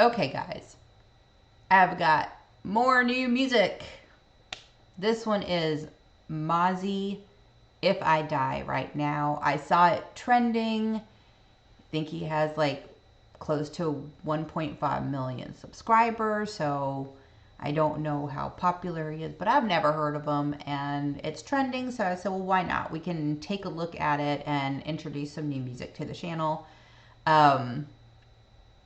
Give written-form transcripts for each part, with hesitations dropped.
Okay, guys, I've got more new music. This one is Mozzy, If I Die Right Now. I saw it trending. I think he has like close to 1.5 million subscribers, so I don't know how popular he is, but I've never heard of him, and it's trending, so I said, well, why not? We can take a look at it and introduce some new music to the channel.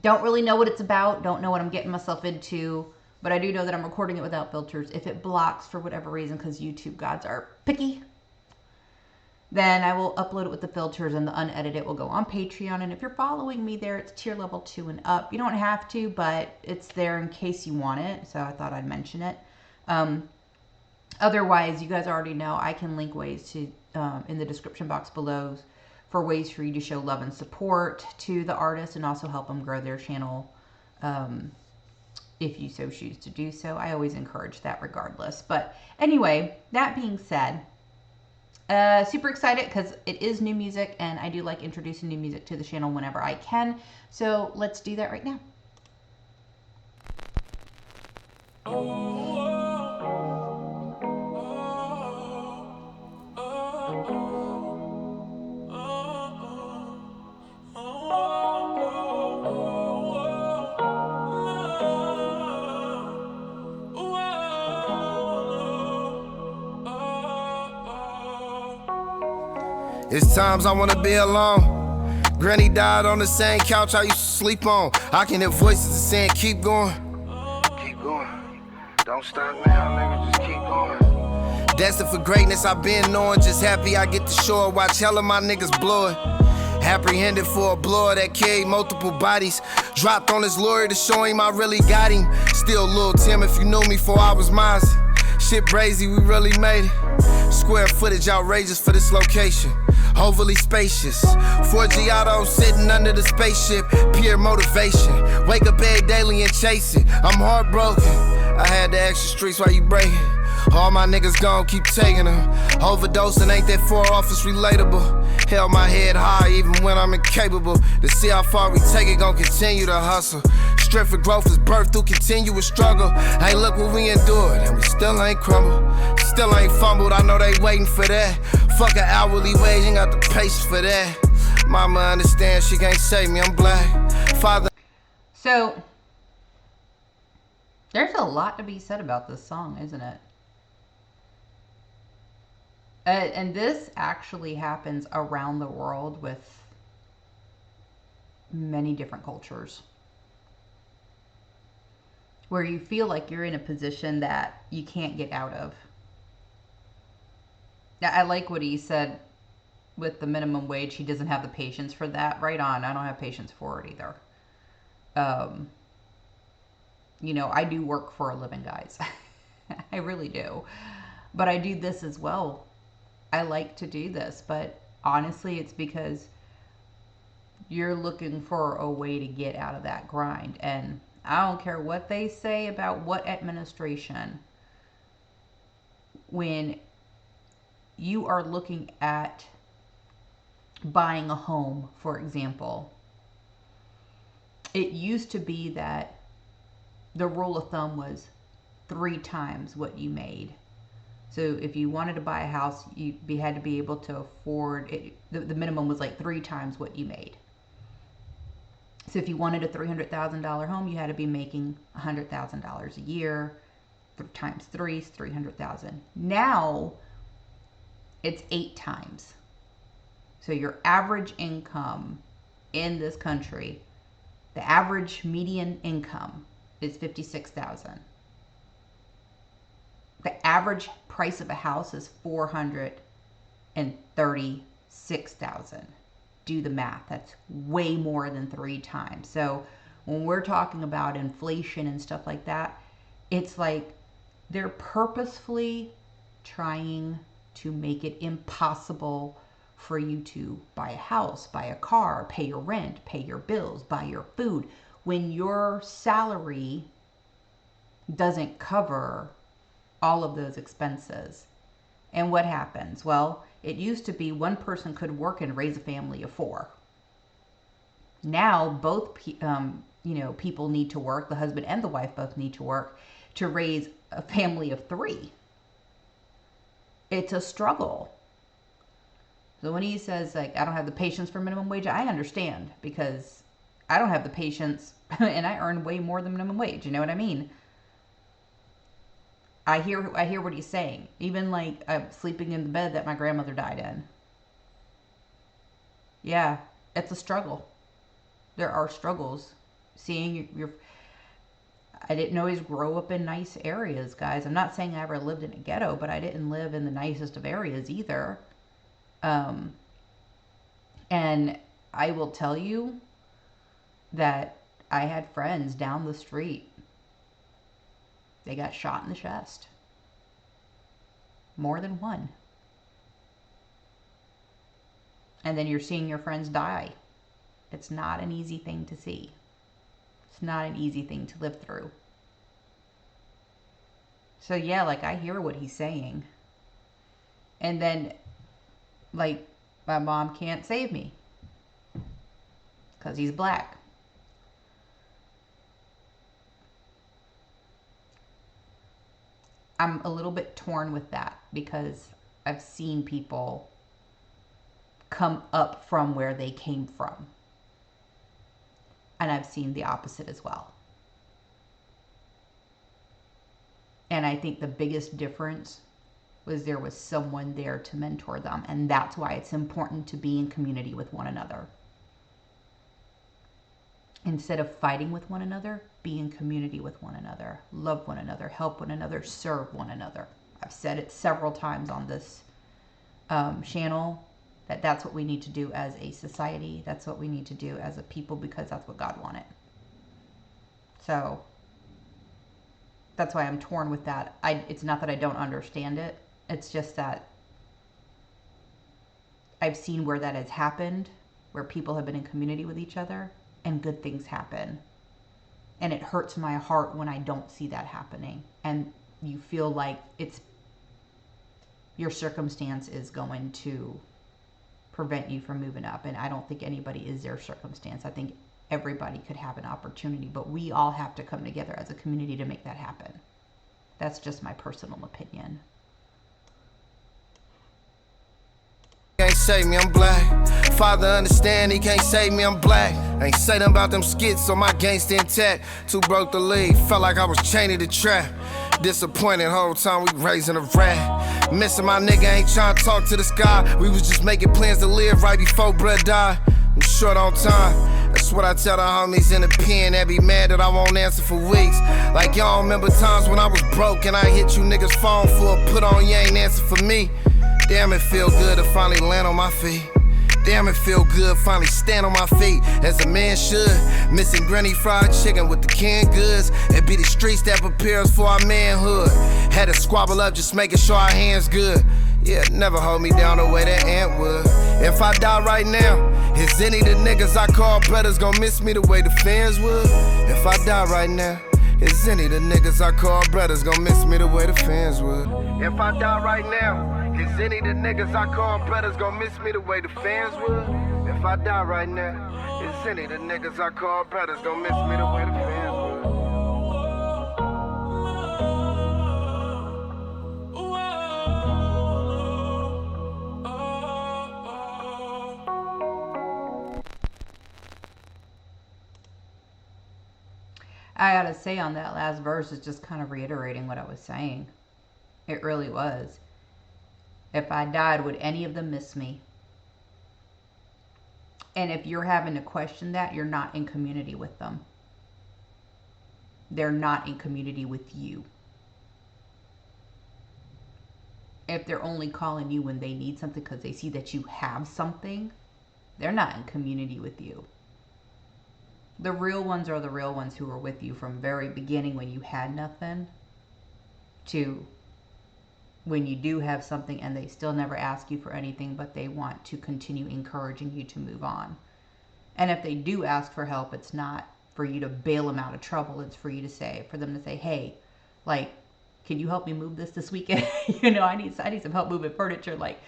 Don't really know what it's about, don't know what I'm getting myself into, but I do know that I'm recording it without filters. If it blocks for whatever reason, because YouTube gods are picky, then I will upload it with the filters, and the unedited will go on Patreon. And if you're following me there, it's tier level 2 and up. You don't have to, but it's there in case you want it, so I thought I'd mention it. Otherwise, you guys already know I can link ways to in the description box below for ways for you to show love and support to the artist and also help them grow their channel if you so choose to do so. I always encourage that regardless. But anyway, that being said, super excited because it is new music, and I do like introducing new music to the channel whenever I can. So let's do that right now. It's times I wanna be alone. Granny died on the same couch I used to sleep on. I can hear voices saying, keep going. Keep going. Don't stop now, nigga, just keep going. Destined for greatness, I've been knowing. Just happy I get to shore. Watch hell of my niggas blow it. Apprehended for a blower that carried multiple bodies. Dropped on his lorry to show him I really got him. Still Lil Tim if you knew me before I was Mozzy. Shit brazy, we really made it. Square footage outrageous for this location. Overly spacious. 4G auto sitting under the spaceship. Pure motivation. Wake up every daily and chase it. I'm heartbroken. I had the extra streets while you breaking. All my niggas gon' keep taking them. Overdosing ain't that far off, it's relatable. Held my head high even when I'm incapable. To see how far we take it, gon' continue to hustle. Strength for growth is birthed through continuous struggle. Hey, look what we endured, and we still ain't crumbled. Still ain't fumbled, I know they waiting for that. Fuck an hourly wage, ain't got the patience for that. Mama understands she can't save me, I'm black. Father. So, there's a lot to be said about this song, isn't it? And this actually happens around the world with many different cultures, where you feel like you're in a position that you can't get out of. I like what he said with the minimum wage. He doesn't have the patience for that. Right on. I don't have patience for it either. You know, I do work for a living, guys. I really do. But I do this as well. I like to do this, but honestly, it's because you're looking for a way to get out of that grind. And I don't care what they say about what administration. When you are looking at buying a home, for example, it used to be that the rule of thumb was 3 times what you made. So if you wanted to buy a house, you had to be able to afford it. The minimum was like 3 times what you made. So if you wanted a $300,000 home, you had to be making $100,000 a year. Times 3 is $300,000. Now it's 8 times. So your average income in this country, the average median income is $56,000. The average price of a house is $436,000. Do the math. That's way more than 3 times. So when we're talking about inflation and stuff like that, it's like they're purposefully trying to make it impossible for you to buy a house, buy a car, pay your rent, pay your bills, buy your food, when your salary doesn't cover all of those expenses. And what happens? Well, it used to be one person could work and raise a family of 4. Now both you know, people need to work. The husband and the wife both need to work to raise a family of 3. It's a struggle. So when he says, like, I don't have the patience for minimum wage, I understand, because I don't have the patience and I earn way more than minimum wage. You know what I mean? I hear what he's saying. Even like I'm sleeping in the bed that my grandmother died in. Yeah, it's a struggle. There are struggles. Seeing your I didn't always grow up in nice areas, guys. I'm not saying I ever lived in a ghetto, but I didn't live in the nicest of areas either. And I will tell you that I had friends down the street. They got shot in the chest. More than one. And then you're seeing your friends die. It's not an easy thing to see. It's not an easy thing to live through. So yeah, like I hear what he's saying. And then, like, my mom can't save me because he's black. I'm a little bit torn with that because I've seen people come up from where they came from. And I've seen the opposite as well. And I think the biggest difference was there was someone there to mentor them. And that's why it's important to be in community with one another. Instead of fighting with one another, be in community with one another. Love one another, help one another, serve one another. I've said it several times on this channel that that's what we need to do as a society. That's what we need to do as a people because that's what God wanted. So that's why I'm torn with that. It's not that I don't understand it. It's just that I've seen where that has happened, where people have been in community with each other and good things happen. And it hurts my heart when I don't see that happening. And you feel like your circumstance is going to prevent you from moving up. And I don't think anybody is their circumstance. I think everybody could have an opportunity, but we all have to come together as a community to make that happen. That's just my personal opinion. Can't save me, I'm black. Father understand, he can't save me, I'm black. Ain't say nothing about them skits, so my gangsta intact. Too broke to leave, felt like I was chained to the trap. Disappointed whole time we raising a rat. Missing my nigga, ain't trying to talk to the sky. We was just making plans to live right before bruh died. I'm short on time. That's what I tell the homies in the pen that be mad that I won't answer for weeks. Like y'all remember times when I was broke and I hit you niggas phone for a put on, you ain't answer for me. Damn, it feel good to finally land on my feet. Damn, it feel good finally stand on my feet as a man should. Missing granny fried chicken with the canned goods. It be the streets that prepare us for our manhood. Had to squabble up just making sure our hands good. Yeah, never hold me down the way that ant would. If I die right now, is any of the niggas I call brothers gonna miss me the way the fans would? If I die right now, is any of the niggas I call brothers gonna miss me the way the fans would? If I die right now, is any of the niggas I call brothers gonna miss me the way the fans would? If I die right now, is any of the niggas I call brothers gonna miss me the way the fans would? I gotta say, on that last verse is just kind of reiterating what I was saying. It really was. If I died, would any of them miss me? And if you're having to question that, you're not in community with them. They're not in community with you. If they're only calling you when they need something because they see that you have something, they're not in community with you. The real ones are the real ones who were with you from very beginning when you had nothing to when you do have something and they still never ask you for anything, but they want to continue encouraging you to move on. And if they do ask for help, it's not for you to bail them out of trouble. It's for them to say, hey, like, can you help me move this weekend? You know, I need some help moving furniture. Like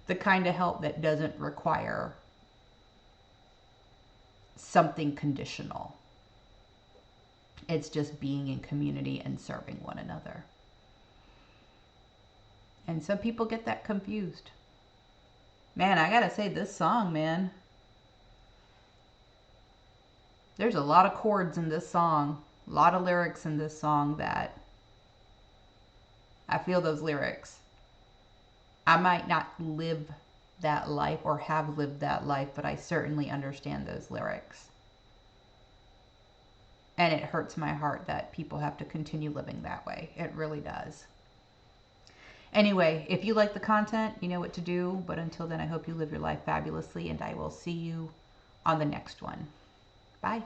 the kind of help that doesn't require something conditional. It's just being in community and serving one another. And some people get that confused. Man, I gotta say, this song, man, there's a lot of chords in this song, a lot of lyrics in this song that I feel those lyrics. I might not live that life or have lived that life, but I certainly understand those lyrics. And it hurts my heart that people have to continue living that way. It really does. Anyway, if you like the content, you know what to do. But until then, I hope you live your life fabulously, and I will see you on the next one. Bye.